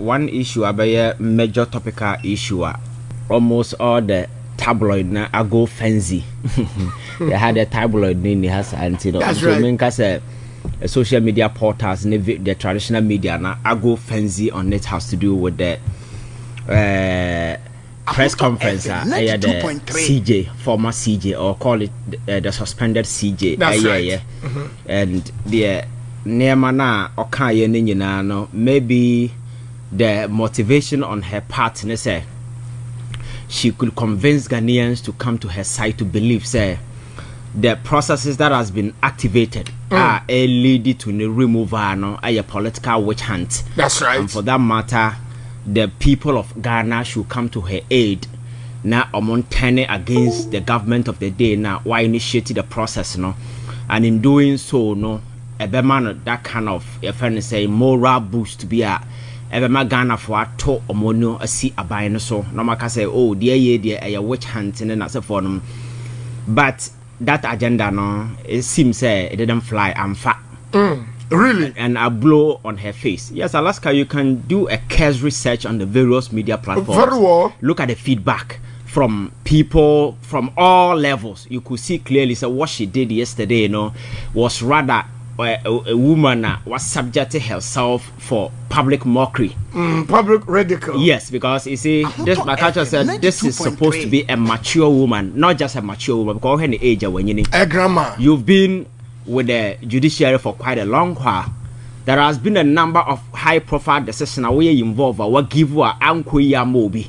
one issue a major topical issue. Almost all the tabloid na ago fancy. They had a tabloid in the house and so right. Social media portals, the traditional media na ago fancy on it has to do with the press conference. The CJ, former CJ, or call it the suspended CJ. That's right. And the Neamana Okaye Ninyanano, maybe the motivation on her part, say she could convince Ghanaians to come to her side to believe, say, the processes that has been activated are leading to the removal a political witch hunt. That's right. And for that matter, the people of Ghana should come to her aid. Now, among turning against the government of the day, now why initiated the process, and in doing so, a man that kind of, if I say, moral boost to be a man Ghana for a to omono a see a buying so. No man can say, oh, dear, a witch hunting and as a form. But that agenda, it seems it didn't fly and fat. Really? And a blow on her face. Yes, Alaska, you can do a case research on the various media platforms. Very well. Look at the feedback from people from all levels. You could see clearly, so what she did yesterday, was rather a woman was subjecting herself for public mockery. Public ridicule. Yes, because you see, this my culture said this is supposed to be a mature woman, not just a mature woman, because her age when you a grandma. You've been with the judiciary for quite a long while. There has been a number of high-profile decisions where you involve what give her ankoya mobi.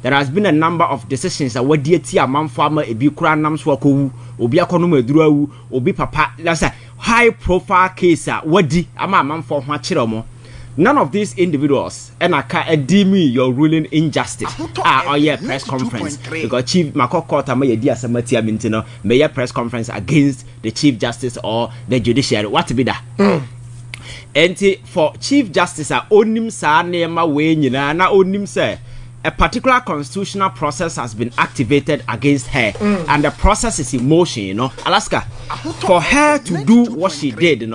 There has been a number of decisions that what dear tia man farmer a be cranam swako, obi akono medru, obi papa. That's a high-profile case. What di ama man for machiromo. None of these individuals and I can deem your ruling injustice. Press conference because Chief Makokota may dear Samatia Mintino may press conference against the Chief Justice or the judiciary. What to be that? And for Chief Justice, onim sa nema way na onim say a particular constitutional process has been activated against her, and the process is in motion. Alaska, for her to do what she did,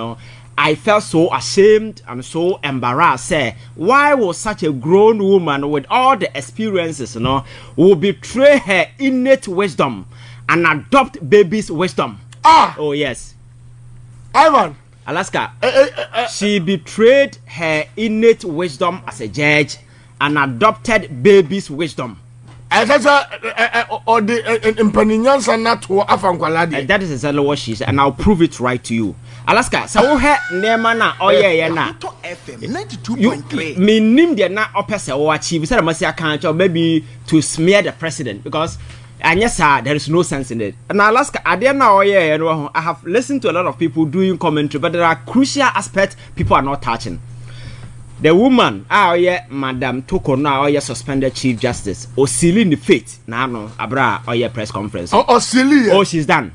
I felt so ashamed and so embarrassed. Why was such a grown woman with all the experiences, will betray her innate wisdom and adopt baby's wisdom? Oh yes, Ivan. Alaska, she betrayed her innate wisdom as a judge and adopted baby's wisdom. That is exactly what she said, and I'll prove it right to you. Alaska, so her name na Akoto FM 92.3. Me name the na opese o achieve. Said I must say maybe to smear the president because and yes, sir, there is no sense in it. And Alaska, I have listened to a lot of people doing commentary, but there are crucial aspects people are not touching. The woman, Madam Torkonuu, suspended Chief Justice, Osili in the fate. Now, no, Abra, press conference. Osili. Oh, she's done.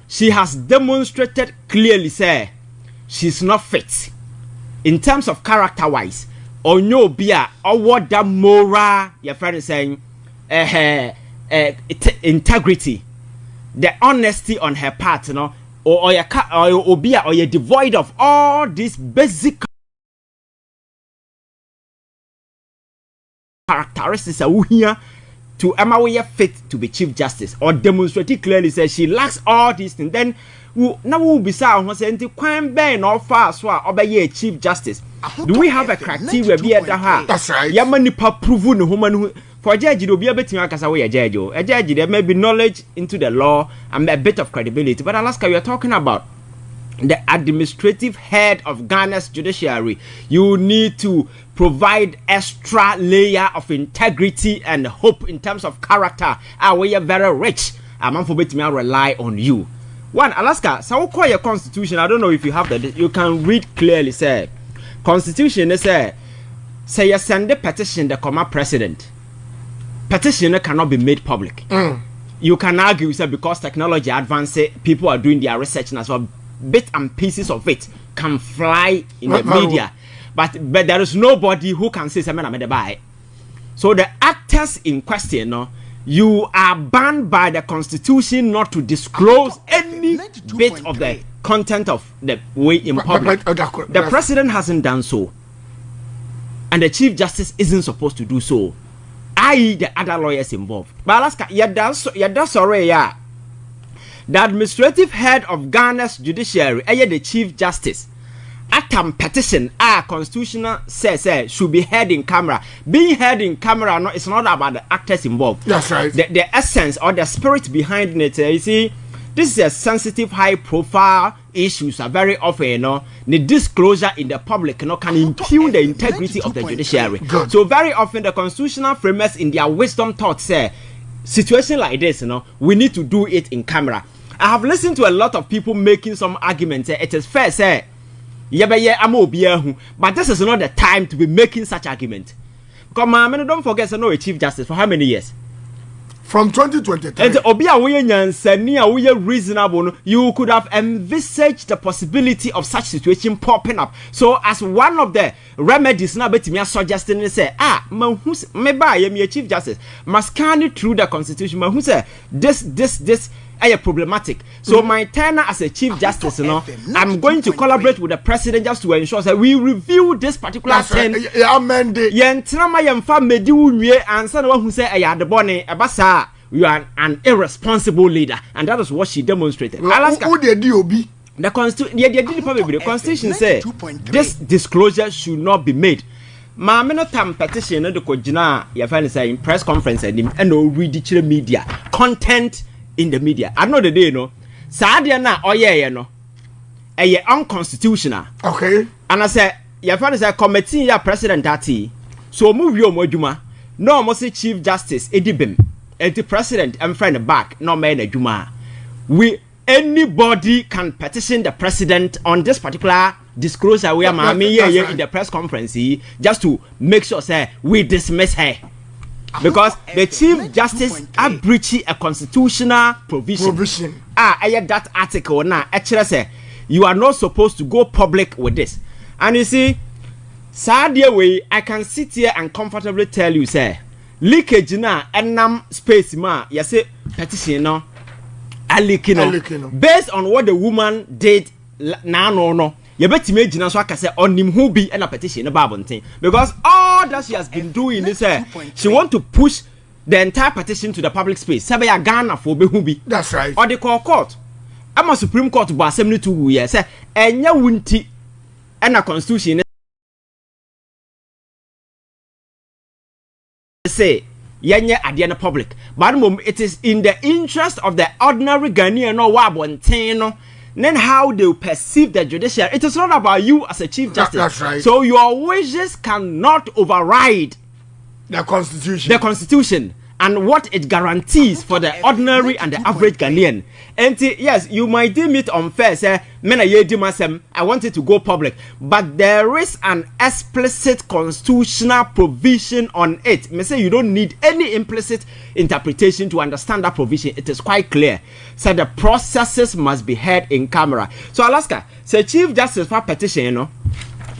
She has demonstrated clearly, sir, she's not fit in terms of character-wise. Or no beer, or what the moral, your friend is saying, integrity, the honesty on her part, or you're devoid of all these basic characteristics are here to Amawe fit to be Chief Justice or demonstrated clearly says she lacks all these things. Then now we'll be saying crime ban or far so obey Chief Justice. Do we have a criteria be at her? That's right. Yamanipa proven woman for judge will be a bit a judge. A judge there may be knowledge into the law and a bit of credibility. But Alaska, we are talking about the administrative head of Ghana's judiciary. You need to provide extra layer of integrity and hope in terms of character. We are very rich. I'm for me rely on you. One, Alaska, so call your constitution. I don't know if you have that. You can read clearly. Say, constitution is say you send a petition the comma president. Petition cannot be made public. You can argue say because technology advances, people are doing their research and so bits and pieces of it can fly in the media. But there is nobody who can say something I'm buy. So the actors in question, you are banned by the constitution not to disclose any bit of the content of the way in public. The president hasn't done so. and the Chief Justice isn't supposed to do so, i.e. the other lawyers involved. But Alaska, sorry, yeah. The administrative head of Ghana's judiciary, the Chief Justice, atam petition constitutional says should be heard in camera. Being heard in camera, no, it's not about the actors involved. That's right. The essence or the spirit behind it, you see, this is a sensitive, high-profile issues. Are very often, you know, the disclosure in the public, you know, can impugn the integrity of the judiciary. Good. So very often, the constitutional framers, in their wisdom thought, say, situation like this, you know, we need to do it in camera. I have listened to a lot of people making some arguments. It is fair, say, but this is not the time to be making such argument. Because, man, don't forget, so no, a Chief Justice for how many years? From 2023. And reasonable, you could have envisaged the possibility of such situation popping up. So, as one of the remedies now, bet me suggesting, say, maybe I am your Chief Justice must carry through the Constitution. Who say this is problematic. So, my turn as a Chief Justice, you know, I'm going to collaborate with the President just to ensure that we review this particular thing. You are an irresponsible leader, and that is what she demonstrated. Alaska, the Constitution says this disclosure should not be made. Mamino tam petition no kojina ya find say in press conference and no read the media content in the media. I know the day no. Sadia na oye no. Unconstitutional. Okay. And I say ya find say committee ya president ati. So move your moduma. No mo say Chief Justice Edibim. The president and friend back no man adwuma. Anybody can petition the president on this particular disclosure we are in the press conference just to make sure say we dismiss her because the Chief Justice are breaching a constitutional provision. That article now actually say you are not supposed to go public with this. And you see, sadly way I can sit here and comfortably tell you say leakage na enam space ma you say petition no alikino based on what the woman did no you bet me gina so aka say onim hu bi na petition no babonten because all that she has been doing is she want to push the entire petition to the public space say ya Ghana for be hu bi. That's right. Or the court ama Supreme Court bo assembly to wu ye say enya wunti na constitution say yenye adie na public but it is in the interest of the ordinary Ghanaian no wabonten no then how they perceive the judiciary. It is not about you as a Chief Justice. That's right. So your wishes cannot override the constitution and what it guarantees for the ordinary and the average Ghanaian. And yes, you might deem it unfair, say, I want it to go public, but there is an explicit constitutional provision on it. Me say you don't need any implicit interpretation to understand that provision. It is quite clear. So the processes must be heard in camera. So Alaska, say Chief Justice for petition, you know.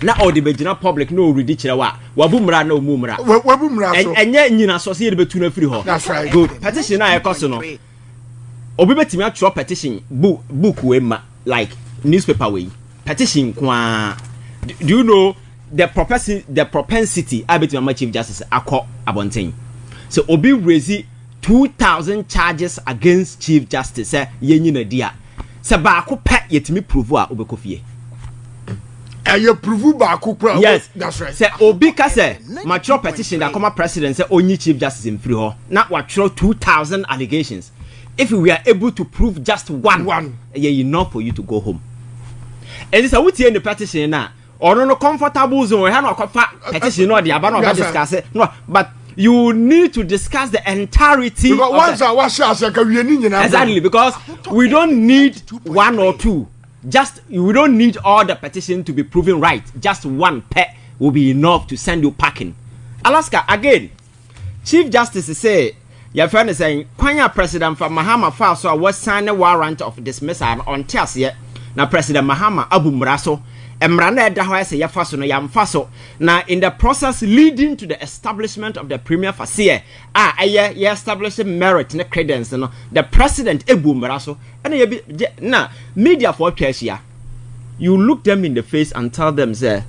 Na all the Bejina public no ready chira wabumra no mumra so enye nyina so se betu na free ho. That's right. Good. Petition na ekoso no obi betimi atro petition book we ma like newspaper we petition kwa. Do you know the propensity abeti ma Chief Justice akọ abonten so obi raise 2,000 charges against Chief Justice ye nyina dia se ba ko pe yetimi prove a obekofie. You prove back. Yes, that's right. Say Obika say mature petition that come president say only Chief Justice in free ho. Now what 2,000 allegations. If we are able to prove just one, enough for you to go home. And this what in the petition now. Or no comfortable zone. We have no petition or the abano discuss it. No, but you need to discuss the entirety. Because exactly because we don't need one or two. Just we don't need all the petition to be proven right. Just one pet will be enough to send you packing. Alaska again. Chief Justice say your friend is saying Kwanya President for Mahama Faso was signed a warrant of dismissal on Tiasia. Now President Mahama Abu Muraso Emrana Dahoya say Yafaso no Yamfaso. Now in the process leading to the establishment of the Premier Fasie, establishing merit and credence, you know, the President Abu Muraso. And now media for Cheshia, you look them in the face and tell them, say,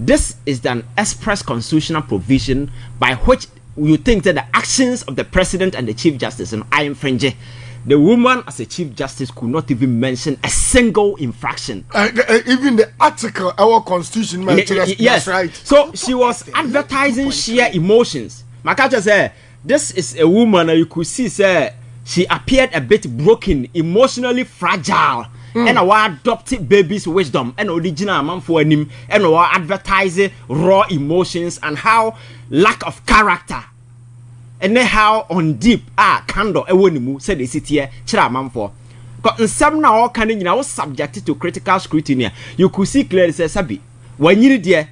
This is an express constitutional provision by which you think that the actions of the president and the chief justice are infringing. The woman as a chief justice could not even mention a single infraction. Even the article, our constitution, yes, right. So she was advertising sheer emotions. Makacha said, this is a woman you could see, say, she appeared a bit broken, emotionally fragile. And our adopted baby's wisdom and original man for him and our advertising raw emotions and how lack of character and then how on deep candor said the city here chira man for in some now can you know subjected to critical scrutiny. You could see clearly say sabi when you dear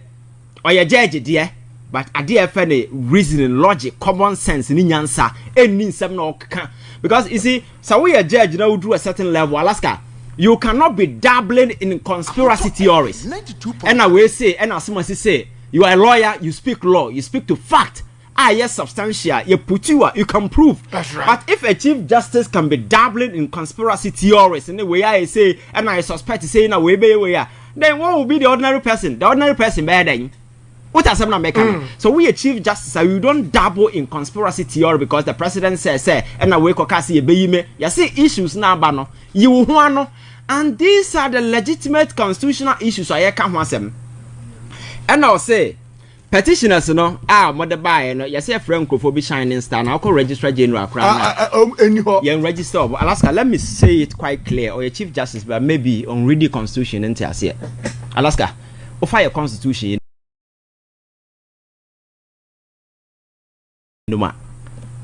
or your judge dear but a dear funny reasoning logic common sense in answer and some no can because you see so we a judge now do a certain level Alaska. You cannot be dabbling in conspiracy theories. And I will say, and as soon as you say, you are a lawyer, you speak law, you speak to fact. Yes, substantial, you can prove. That's right. But if a chief justice can be dabbling in conspiracy theories in the way I say, and I suspect to say in a way, then what will be the ordinary person? The ordinary person better. What are some American? So we a chief justice, so you don't dabble in conspiracy theory because the president says, and I wake okasi be you see issues now, bano. You want. And these are the legitimate constitutional issues I can't want them. And I'll say, petitioners, mother by, you say, friend could be shining star, I'll call Registrar General Crown. You register, Alaska, let me say it quite clear, or a Chief Justice, but maybe on reading Constitution and tell us here. Alaska, offer your Constitution.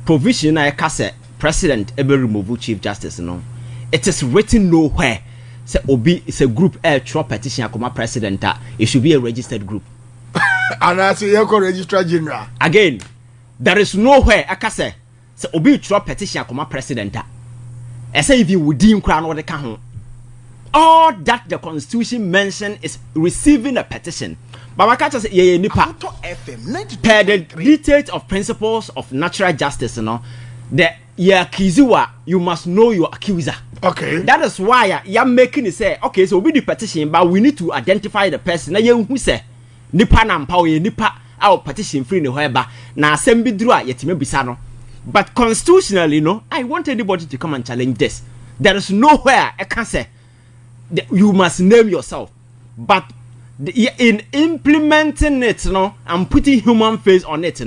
Provision I cassette, President ever remove Chief Justice, It is written nowhere. Say Obi is a group trial petition akoma president. It should be a registered group. And I say you Registrar General. Again, there is nowhere I can say Obi trial petition akoma president. I say if you would deem crown or the can. All that the constitution mentioned is receiving a petition. But my catcher say yeah nipa. Per the details of principles of natural justice, the Kiziwa, you must know your accuser. Okay. That is why you're making it say, okay, so we do petition, but we need to identify the person. Now you who say, Nipa na power nipa our petition free no whereby na assembly drua yetime bisano. But constitutionally, I want anybody to come and challenge this. There is nowhere I can say you must name yourself. But in implementing it, and putting human face on it,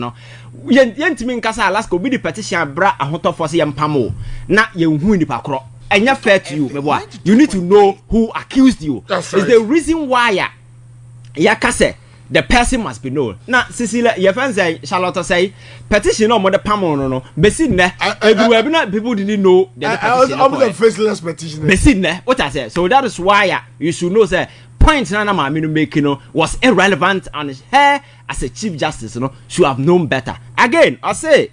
yentimi nkasa Alaska obi di petition bra Ato Forson yampamo na yenhu nipa kro enya fair to you meboa. You need to know who accused you. That's right. Is the reason why ya kase the person must be known. Now Cecilia your friend say Charlotte say petition no more the pamo no besin ne everywhere people didn't know the petition. I'm the faceless petition. Besin ne what I say. So that is why you should know say point Nana Maminu making was irrelevant and her as a chief justice should have known better. Again, I say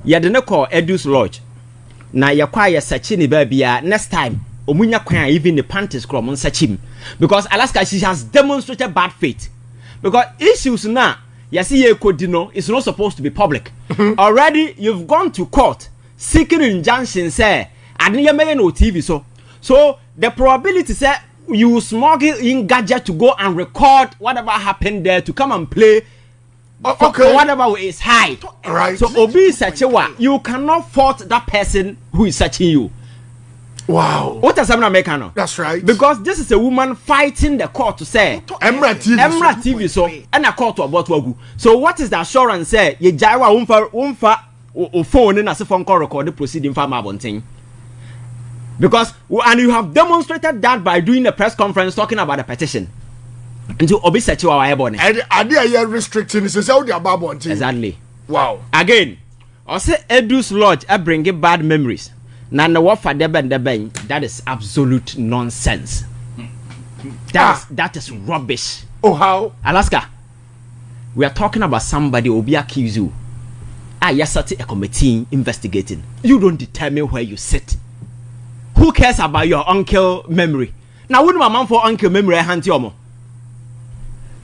you didn't call Edu's Lodge. Now you acquire Sachini baby next time. Omunya kwan even the panties crom on Sachim. Because Alaska she has demonstrated bad faith. Because issues now you see Kodino is not supposed to be public. Already you've gone to court seeking injunction say I didn't make no TV so the probability say you smuggle in gadget to go and record whatever happened there to come and play for whatever is high. Right. So Obi Sachewa, you cannot fault that person who is searching you. Wow. What does that make? That's right. Because this is a woman fighting the court to say Emra TV so and a court about Wagu. So what is the assurance say ye jaiwa umfa phone in as a phone call record the proceeding for Mabonting? Because and you have demonstrated that by doing a press conference talking about a petition. Into Obi Sachewa wa ebone. And are they restricting this is how they are babonting. Exactly. Wow. Again, I say Edu's Lodge I bring bad memories. Nana what for that is absolute nonsense. That is rubbish. Oh how? Alaska. We are talking about somebody Obi accuse you. Yes, a committee investigating. You don't determine where you sit. Who cares about your uncle memory? Now, wouldn't my mom for uncle memory hand you?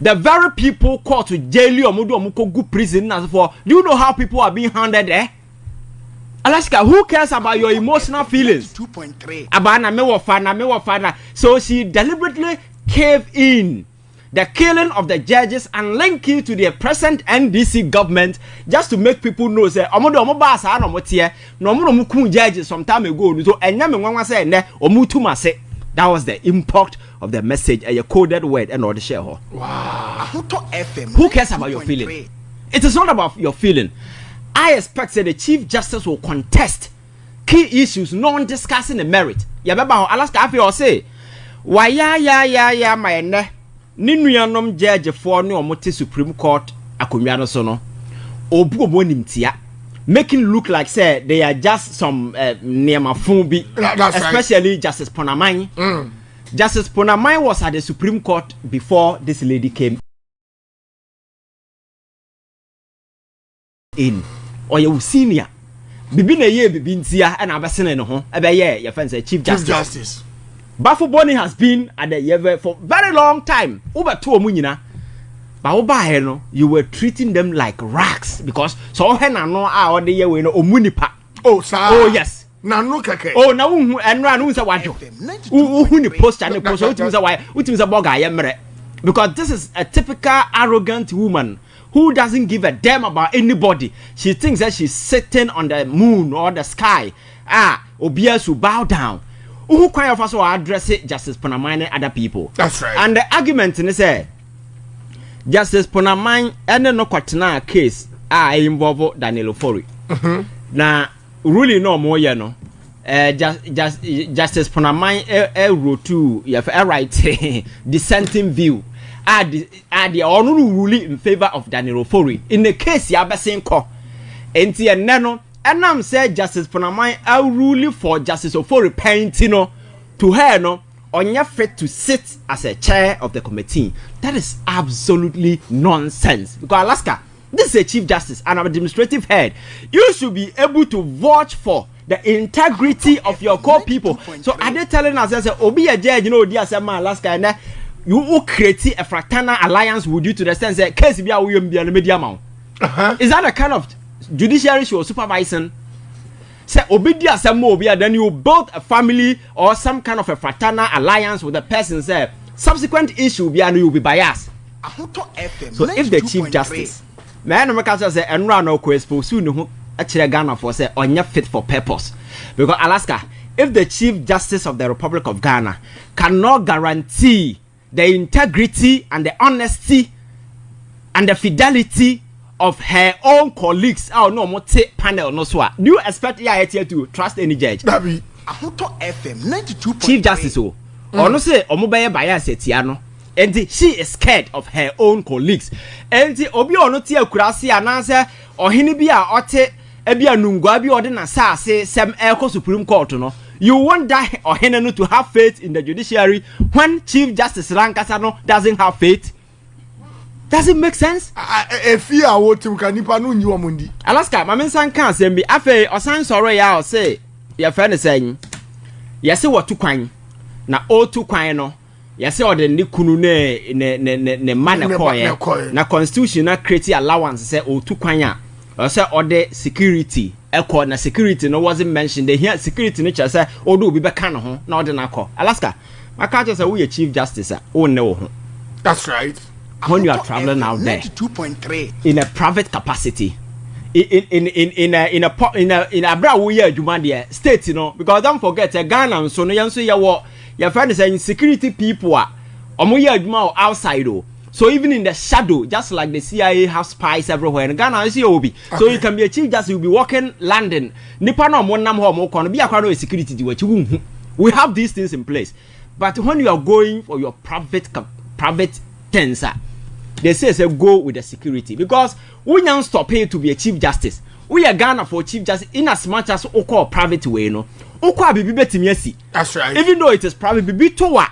The very people called to jail you or go prison as for. Do you know how people are being handed there? Alaska, who cares about your emotional feelings? 2.3. About na me wafana. So she deliberately caved in. the killing of the judges and link it to the present NDC government just to make people know say omo ba sa na omo tie na omo kun judges some time ago so enya me nwanwa say ne omo tumase. That was the impact of the message, a coded word and all the share. Wow. Who cares about your feeling? It is not about your feeling. I expect that the Chief Justice will contest key issues, non-discussing the merit. Yababa Alaska Afi or say, why ya my ne Ninuanom judge for no Mote Supreme Court Akumiano Sono Obu Bonimtia. Making look like say they are just some Niamafumbi, especially right. Justice Ponamai. Justice Ponamai was at the Supreme Court before this lady came in. Or you senior. Bibi na ye bibi ntia and abasene no ho. Ebe ye your friend say Chief Justice. Bafo Boni has been at the Yeve for very long time. Over 2 munyina. No, you were treating them like rags because so henna no or the year we no omunipa. Oh, sir. Oh, yes. Nanu keke. Oh, now and run who's a wajo. Who the post and the post which is a boga because this is a typical arrogant woman who doesn't give a damn about anybody. She thinks that she's sitting on the moon or the sky. Obias will bow down. Who kind of us will address it Justice Ponamai and other people. That's right. And the argument in say Justice Ponamai and no kwatena case involve Daniel Ofori. Na really no more no. Justice Ponamai wrote to you have a right dissenting view. The honorable ruling in favor of Daniel Ofori. In the case ya besin ko. Enti enno enam say Justice Ponamai ruling for Justice Ofori paintino to her no onye fit to sit as a chair of the committee. That is absolutely nonsense. Because Alaska, this is a chief justice and an administrative head. You should be able to vouch for the integrity of your core people. So are they telling us that Obi a judge, you know, dear Sama Alaska, and you will create a fraternal alliance with you to the sense that case be a media amount. Is that the kind of judiciary she was supervising? Say Obidia Samobia, then you build a family or some kind of a fraternal alliance with the person. Say subsequent issue be and you will be biased. So if the chief justice, man, America say and run no expose soon who actually Ghana for say on your fit for purpose. Because Alaska, if the chief justice of the Republic of Ghana cannot guarantee the integrity and the honesty and the fidelity of her own colleagues, oh no more panel no so. Do you expect here to trust any judge? Gabby, Akoto FM 92.3. Chief Justice or no say omobeye bias etiano. And she is scared of her own colleagues. And the obi ono tia kurasi ananse ohini bi a ote ebi anungwa bi ode na sa say sem Eko Supreme Court no. You want that ohene no to have faith in the judiciary when Chief Justice Lankasa no doesn't have faith. Does it make sense? If you are what you can nipa no mundi. Alaska, my mensan kan sem bi afa osan soro ya o say your friend is saying yes what to kwan na o to kwan no yes o de ne kunu ne man koye na constitution na create allowance say o to kwan a o say o de security ekọ na security no wasn't mentioned the here security no cha say o do obi be kan ho na o de na akọ. Alaska, my catch say we chief justice o ne wo ho. That's right. When you are traveling out there in a private capacity, in a bra we are Jumandia state, you know, because don't forget Ghana so no yanso ya what your friend is saying security people are outside though. So even in the shadow, just like the CIA have spies everywhere in Ghana, is Obi. So you can be a chief justice, you'll be walking London. Nipano monam ho kon be a security. We have these things in place. But when you are going for your private things, they say go with the security because we don't stop here to be a chief justice. We are Ghana for chief justice in as much as we call private way, no. That's right. Even though it is private, be to what?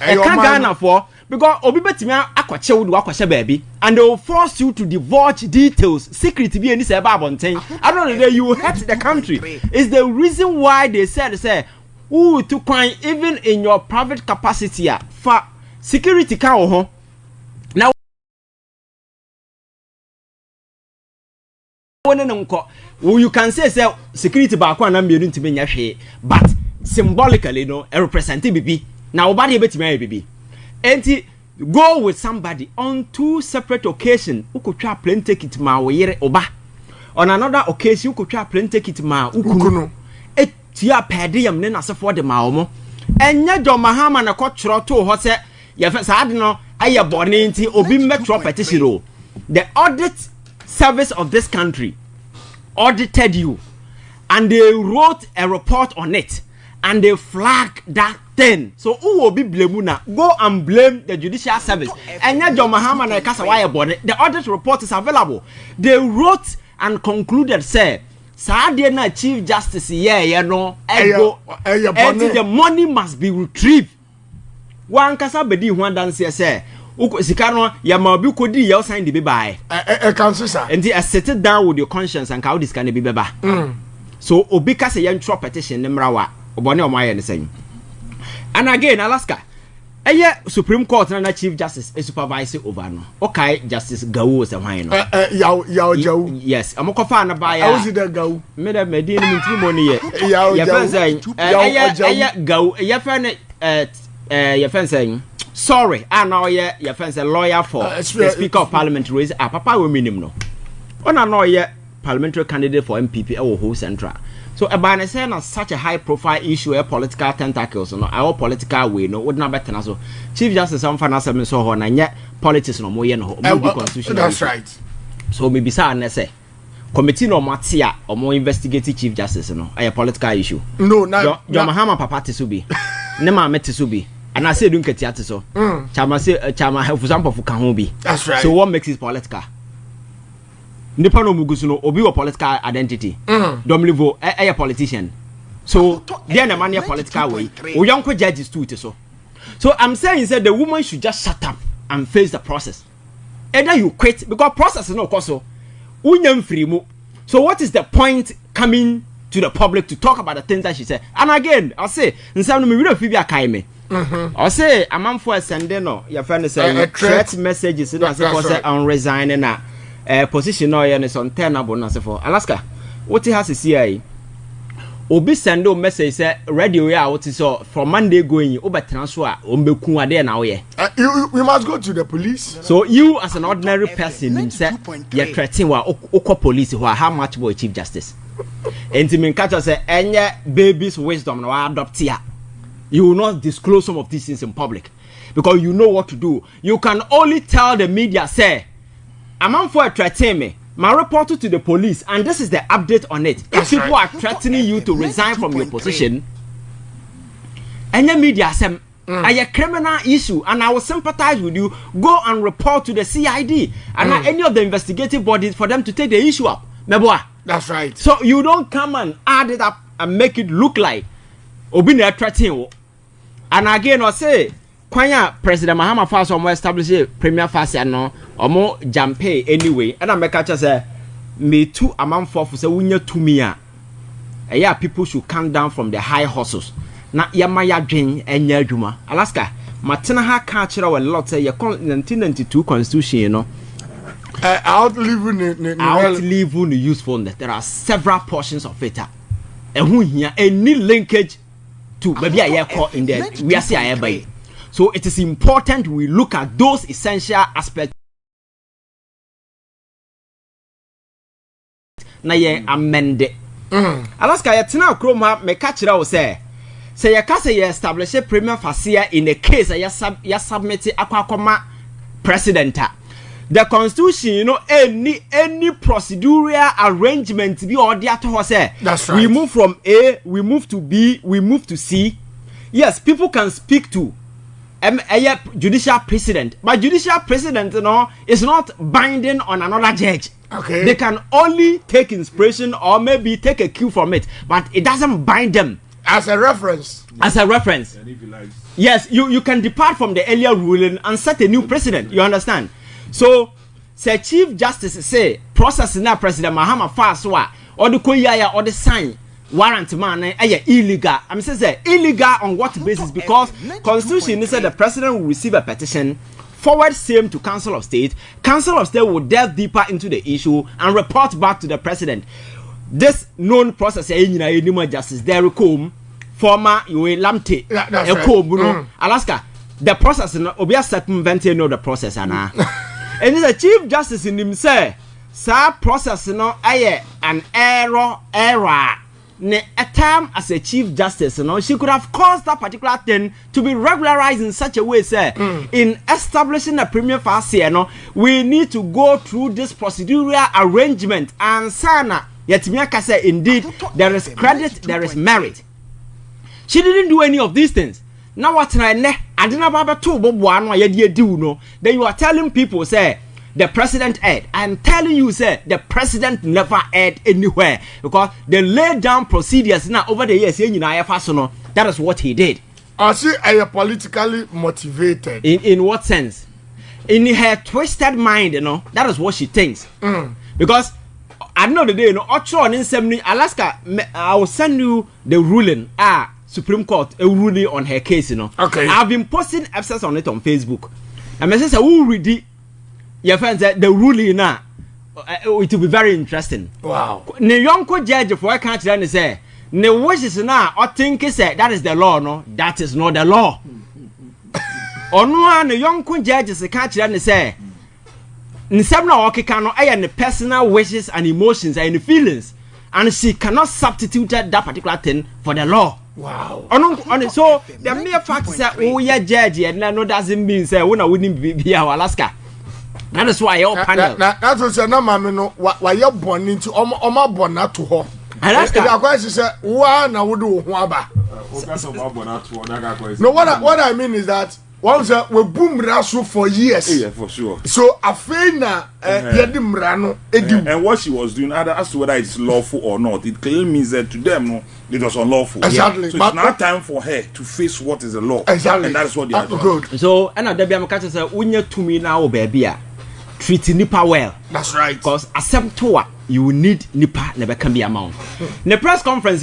I can't Ghana for because obi betimi akwache would akwache baby and they will force you to divulge details, secret be any say babonten. I don't know, you hurt the country. It's the reason why they said who to find even in your private capacity for security can ho. Now you can say security back one and be to be but symbolically no representative bibi now nobody betimi bibi enti go with somebody on 2 separate occasions. Who could try plane ticket ma we oba. On another occasion, who could try plane ticket ma ukunu. Et tia pedium nena se for the maomo. Enya do Mahama na kochro to ho se ye fa sa no aye bone nti obi metro petition. The audit service of this country audited you and they wrote a report on it and they flagged that thing. So who will be blame na? Go and blame the judicial service. Enya do Mahama na kasa why bone. The audit report is available. They wrote and concluded say Saturday na Chief Justice no ego and the money must be retrieved. One kasa bedi ho dance say sika no ya ma obi kodi ya sign the be buy. Council sir. And I sit it down with your conscience and how this can be beba. So obi kasa yan throw petition nemra wa obone o maye ne say. And again Alaska Supreme Court na Chief Justice supervise over no. Okay, Justice Gawo se hwan no. Jawu. Yes, amokofa na ba ya. How is that Gawo? Me da me di ni ntimi mo ni ye. Gawo. Ye fa ne ye fa say sorry, I know ye fa say lawyer for the Speaker of Parliament raise papa we minim no. Ona no ye parliamentary candidate for MPP e wo Central. So about say na such a high profile issue a political tentacles no our political way no would not better na so Chief Justice am fa na say me so ho na nye politics no mo ye no mo constitution. That's right. So maybe say na say committee no matia or more investigate Chief Justice no a political issue. No na your Mahama papa tesubi ne ma tesubi and I say don't get it so chama say chama for example for kan ho bi. That's right. So what makes it political? Nipa no mugusu no obi wa political identity. Domlivo a politician. So there na man political way. O yonko judges too so. So I'm saying that the woman should just shut up and face the process. Either you quit because process is no koso. Unyam free mu. So what is the point coming to the public to talk about the things that she said? And again, I'll say nsam no me read Phoebe Akaime. I'll say a man for sending no your friend say threat messages and say on resigning na position no yen is untenable na say for Alaska. What has to see obi send a message say radio ya what is so from Monday going over transfer ombeku ade na we must go to the police. So you as an ordinary person you say you threaten wa okọ police who how much boy Chief Justice enti me catch say enye baby's wisdom na adopt ya. You will not disclose some of these things in public because you know what to do. You can only tell the media say a man for threatening me. My report to the police, and this is the update on it. If people are threatening you to resign from your position, and the media say, a criminal issue, and I will sympathize with you. Go and report to the CID and any of the investigative bodies for them to take the issue up. That's right. So you don't come and add it up and make it look like Obina threatening. And again, I say, Kwanya President Mahama Strike establish a premier fast no omo Gyamfi anyway and I make catch say me too amount for say wunya to me yeah people should come down from the high horses na yama ya dwen enya adwuma Alaska matena ha ka kire a lot say 1992 constitution you know outlive the usefulness. There are several portions of it and who here any linkage to maybe I call in there we are see by. So it is important we look at those essential aspects. Na ye amend it. Alaska ya tina kroma me kachira wo say ya kase ye establish a premier facia in a case ya submit akwa president. The constitution, you know, any procedural arrangement be or the to say. That's right. We move from A, we move to B, we move to C. Yes, people can speak to a judicial president, but judicial president, you know, is not binding on another judge. Okay. They can only take inspiration or maybe take a cue from it, but it doesn't bind them. As a reference. As a reference. Yes, you can depart from the earlier ruling and set a new precedent. You understand? So, say Chief Justice say process na President Mahama Faswa or the koyaya or the sign warrant man illegal. I'm saying illegal on what basis? Because Constitution said the President will receive a petition, forward same to Council of State. Council of State will delve deeper into the issue and report back to the President. This known process justice there come former Lamte Alaska. the process no obi circumvent know the process ana and the chief justice in him say sa process no aye an error ne a time as a chief justice no she could have caused that particular thing to be regularized in such a way say in establishing a premier fast here no we need to go through this procedural arrangement and sana yet me say indeed there is credit there is merit. She didn't do any of these things. Now what I didn't have two bobo no. Then you are telling people say the president aired. I'm telling you say the president never aired anywhere because they laid down procedures now over the years that is what he did. I see are politically motivated. In what sense? In her twisted mind, that is what she thinks. Because at the end of the day, in Alaska, I will send you the ruling. Supreme Court a ruling on her case, Okay. I've been posting episodes on it on Facebook. And I say, who read it? Your friends said the ruling now. It will be very interesting. Wow. The young judge for I can't say, the wishes now, or think say that is the law, no, that is not the law. Or no, the young judges can't say, in some no, I am the personal wishes and emotions and feelings, and she cannot substitute that particular thing for the law. Wow. So the mere fact is that we are judge and no doesn't mean say we wouldn't be our Alaska. That is why your panel. That's what say no mama no why you born into oma born na to ho. Alaska. The question say wa na wo do ho aba. No what I mean is that once we boom raso for years. Yeah, for sure. So afena no and what she was doing as to whether it's lawful or not, it clearly means that to them no it was unlawful. Exactly. Yeah. So it's now time for her to face what is the law. Exactly. And that is what they are doing. Good. So and there be am catch say unya to me now baby treat nipa well. That's right. Because accept to you need nipa never can be amount. The press conference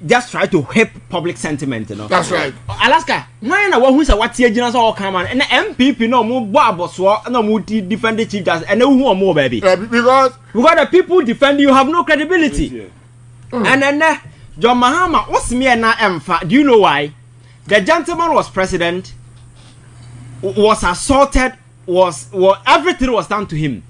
just try to hip public sentiment, That's right. Alaska, why na who say what ye gina so come and MPP no mo bo aboso no mo defend the chief justice and who more baby. Because the people defend you have no credibility. And then John Mahama what's me na emfa. Do you know why? The gentleman was president, was assaulted, was everything was done to him.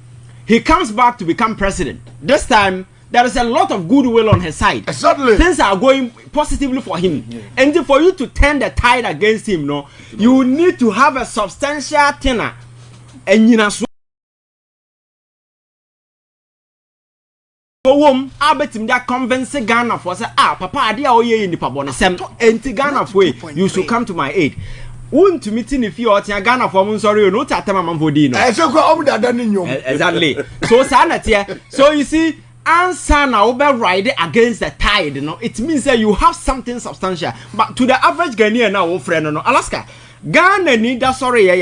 He comes back to become president. This time, there is a lot of goodwill on his side. Exactly. Things are going positively for him. Yeah. And for you to turn the tide against him, you need to have a substantial tenor. And you know, that convince Ghana for say, Papa, I dear oye in the pabon sem. And Ghana way, you should come to my aid. Won't to meeting if you are Ghana for sorry, no tatama vodino. Exactly. So sanity. So you see, answer now ride against the tide, It means that you have something substantial. But to the average Ghanaian now, friend, Alaska. Ghana need that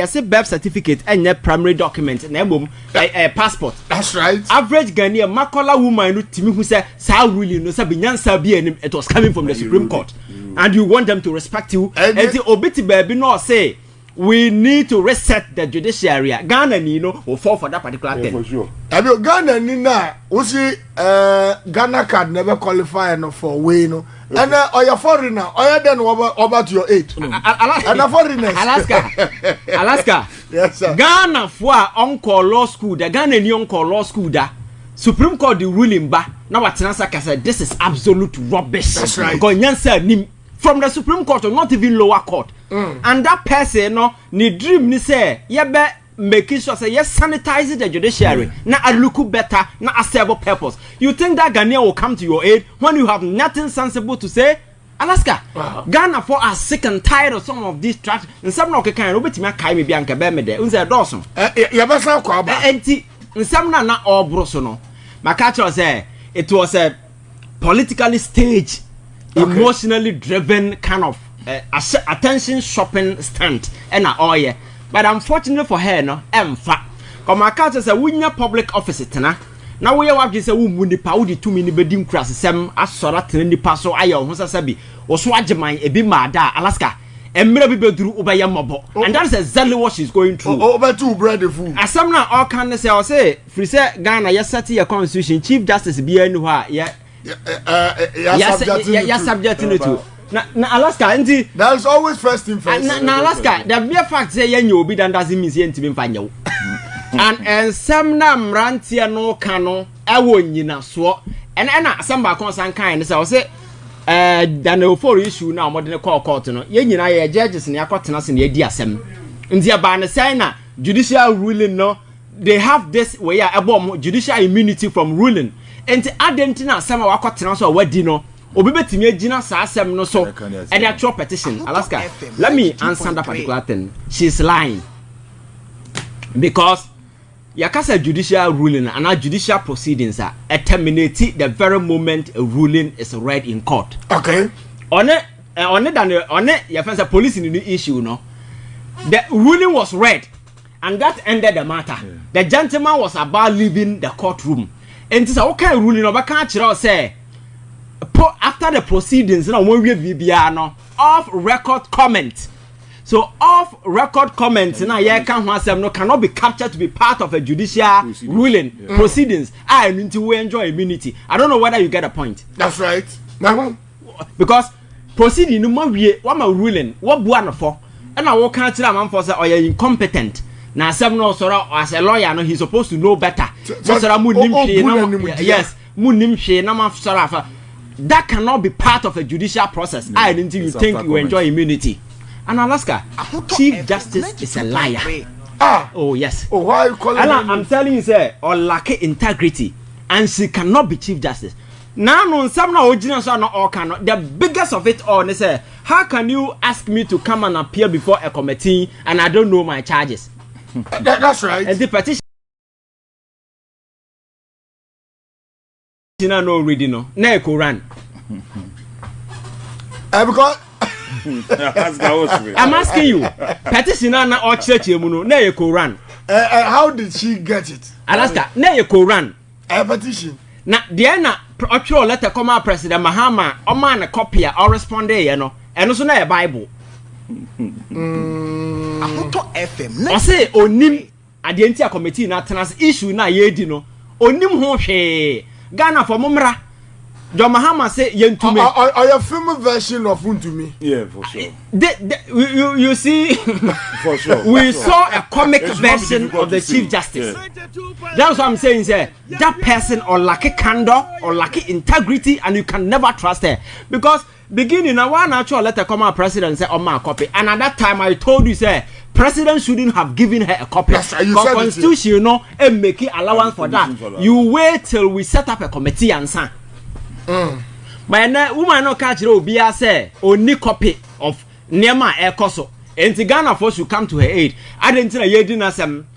say birth certificate and a primary document and a passport. That's right. Average Ghanaian Makola woman who say sa really no sabinyan sabi and it was coming from the Supreme Court. And you want them to respect you. And the obiti baby no say we need to reset the judiciary. Ghana will fall for that particular thing. For sure. Ghana Nina, we see Ghana card never qualify for way and your foreigner, then over to your aid. And a foreigner. Alaska. Yes, sir. Ghana for Uncle Law School, the Ghana Uncle Law School da. Supreme Court the ruling ba. Now what Tanasaka said, this is absolute rubbish. That's right. Because from the Supreme Court or not even lower court. And that person ni dream ni say yebe making sure say yes sanitize the judiciary na a look better na a serve purpose. You think that Ghana will come to your aid when you have nothing sensible to say? Alaska, Ghana for are sick and tired of some of these tracks and some no can obeti me kai me bianca be me de unse dawson yebesa kwa ba enti some na obroso no makacho say it was a politically staged emotionally driven kind of attention shopping stunt and all yeah. But unfortunately for her no emfa come makacho say wunya public office tena na we wa gese wo mu nipa wo di tumi ni bedim kras sem asora tene nipa so aye ho sasabi wo so ageman ebi maada Alaska emira bi beduru obeye mobo and that is exactly what she's going through over two bread food asam na all can say free say Ghana yes set your constitution chief justice bi anu ha ya subject to na Alaska nti there's always first in first. Na Alaska the mere fact say yenye obi dan doesn't mean say ntimi mfa nyew. And some na mrantie no ka no ewo nyina so na some ba kon san kan ne say dan for issue na mo de ne call court no ye nyina ye judges ne akotena se ne edi asem nti aba ne say na judicial ruling no they have this way abom judicial immunity from ruling enti adentina asem a wakotena so wadi no obi betimi agina sa asem no so and the actual petition Alaska let me answer that particular thing. She's lying because yakasa judicial ruling and our judicial proceedings are terminate the very moment a ruling is read in court. Okay. On it your friends a police in the issue no. The ruling was read and that ended the matter. Yeah. The gentleman was about leaving the courtroom. And this okay ruling over can't say after the proceedings no one no off record comment. So off record comments na ye kan ho asem no cannot be captured to be part of a judicial ruling proceedings. I mean to enjoy immunity. I don't know whether you get a point. That's right. Now because proceeding no ma wie what ma ruling what bua no for and I walk out to am for say you incompetent. Na asem no so as a lawyer no he's supposed to know better. So yes, munim hwe na ma so that cannot be part of a judicial process. I didn't you think you enjoy immunity. And Alaska, Chief Justice is a liar. Oh yes. Oh, why you calling him? I'm telling you, sir, or lack integrity, and she cannot be Chief Justice. Now, no, some no original, so no all cannot. The biggest of it all, they say, how can you ask me to come and appear before a committee and I don't know my charges? That's right. And the petition. No reading no. Na Quran. Because I'm asking you. Petition na otchere mu no na Quran. How did she get it? Alaska na Quran. A petition. Na there na otchere letter come out President Mahama o man a copy or respond there no. Eno so na Bible. Akoto FM. O say onim ade ntia committee na trans issue na ye di no. Onim ho hwe. Ghana for Mumra. John Mahama say Yentume. Are your film version of Untumi? Yeah, for sure. You see, for sure. We saw a comic version of the Chief Justice. Yeah. That's what I'm saying, sir. That person or lack candor or lack integrity, and you can never trust her. Because beginning, I want actual letter come out president say on my copy. And at that time, I told you, sir, president shouldn't have given her a copy. Yes, because constitution, you know, and making allowance for that. You wait till we set up a committee and say. My woman no catch Obia say only copy of Nema Ekoso. And the Ghana force should come to her aid. I didn't tell you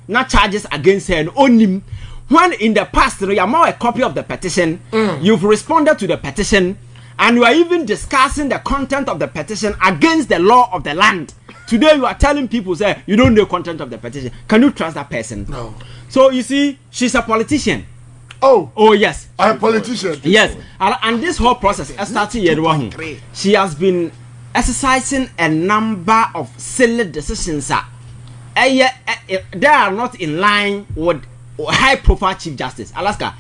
not charges against her and only when in the past you are more a copy of the petition, you've responded to the petition, and you are even discussing the content of the petition against the law of the land. Today you are telling people say you don't know the content of the petition. Can you trust that person? No. So you see, she's a politician. Oh yes, I'm a politician. Yes, and this whole process started year. She has been exercising a number of silly decisions. They are not in line with high-profile Chief Justice. Alaska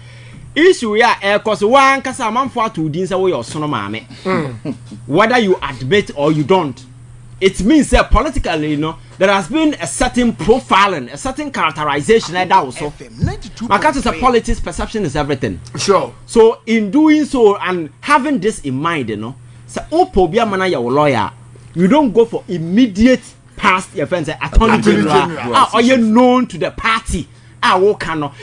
issue here because one kasa man for to din say we your son mama. Whether you admit or you don't, it means that politically, you know, there has been a certain profiling, a certain characterization that also. My cat is a politics, perception is everything. Sure. So in doing so and having this in mind, you know, so your lawyer, you don't go for immediate past your friends, attorney general, or you're known to the party.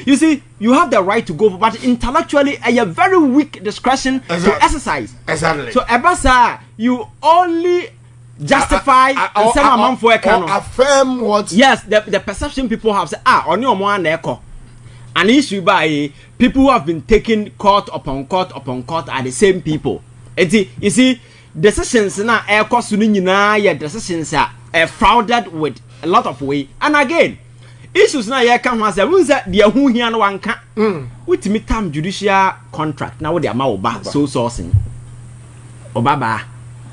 You see, you have the right to go for, but intellectually, a very weak discretion to exercise. Exactly. So, Ebasa, you only justify and some amount for a canon. Affirm what? Yes, the perception people have said, on your one echo. An issue by people who have been taken court upon court are the same people. You see, decisions now echo sunina, your decisions are frauded with a lot of way. And again, issues now here come as a rules that the who here no one can with me time judicial contract now the amount back so sourcing Obaba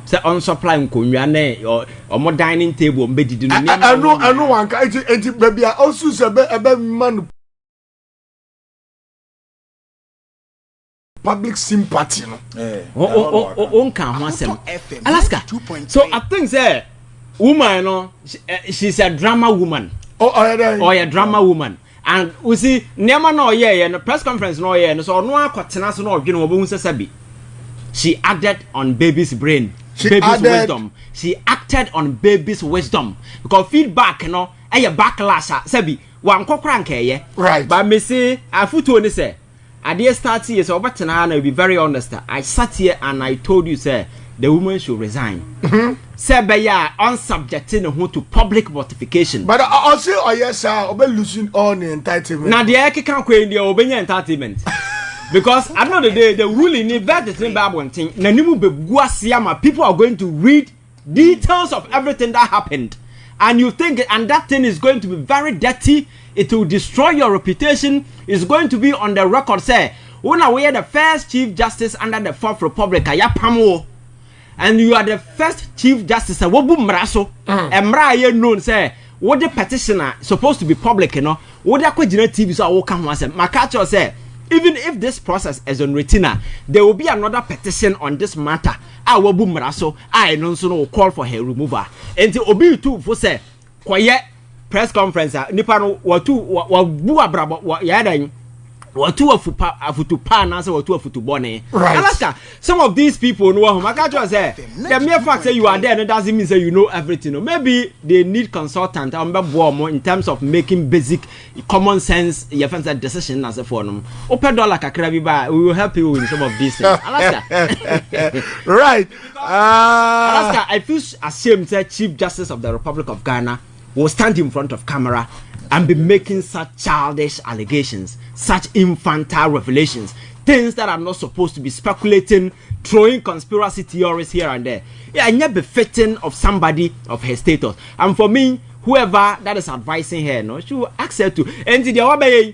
say on supply nkonwa na or more dining table mbedidi no I know one can it baby also say ebe man public sympathy no. Alaska. So I think say woman no she's a drama woman. A drama woman. And we see Nema no no press conference no no so no akwatena so no odwene obo hu sabi. She acted on baby's brain. Wisdom. She acted on baby's wisdom because feedback no backlash sabi wan kokra nke right. But me say afuto ni say I did start here, so I will be very honest. I sat here and I told you, sir, the woman should resign. Sir, but yeah, unsubjecting who to public mortification. But I say, oh yes, sir, I'll be losing all the entitlement. Now the Eke can't quit the Obenya entitlement. Because at the end of the day, the ruling need that the thing about one thing. People are going to read details of everything that happened. And you think, and that thing is going to be very dirty. It will destroy your reputation. It's going to be on the record. Say, when we are the first Chief Justice under the Fourth Republic, and you are the first Chief Justice. Wobu mraso, mra ye known say, what the petitioner supposed to be public, you know? What the TV so I come once. Makacho say, even if this process is on retina, there will be another petition on this matter. Wobu mraso, I know so no call for her removal. And to obi too for say, quiet. Press conference nipa no watu wabu abrabo yadan watu afutu pa na say watu afutu bone. Alaska, some of these people know who makacho say the mere fact say you are there no doesn't mean say you know everything. No, maybe they need consultant in terms of making basic common sense decision as a for them. Open dollar kakra bi ba, we will help you in some of these things. Alaska. Right. Alaska, I feel ashamed that Chief Justice of the Republic of Ghana will stand in front of camera and be making such childish allegations, such infantile revelations, things that are not supposed to be speculating, throwing conspiracy theories here and there. Yeah, and yet befitting of somebody of her status. And for me, whoever that is advising her, no, she will accept to. And the other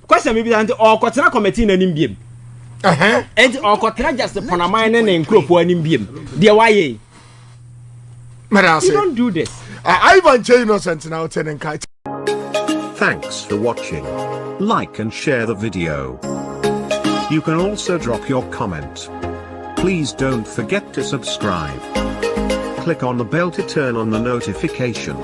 question maybe that or Kotena committee in an imbium. And or Kotena just the Panamanian and Crow for an imbium. Dear why? You don't do this. I even tell you no sense now, Tenant Kite. Thanks for watching. Like and share the video. You can also drop your comment. Please don't forget to subscribe. Click on the bell to turn on the notification.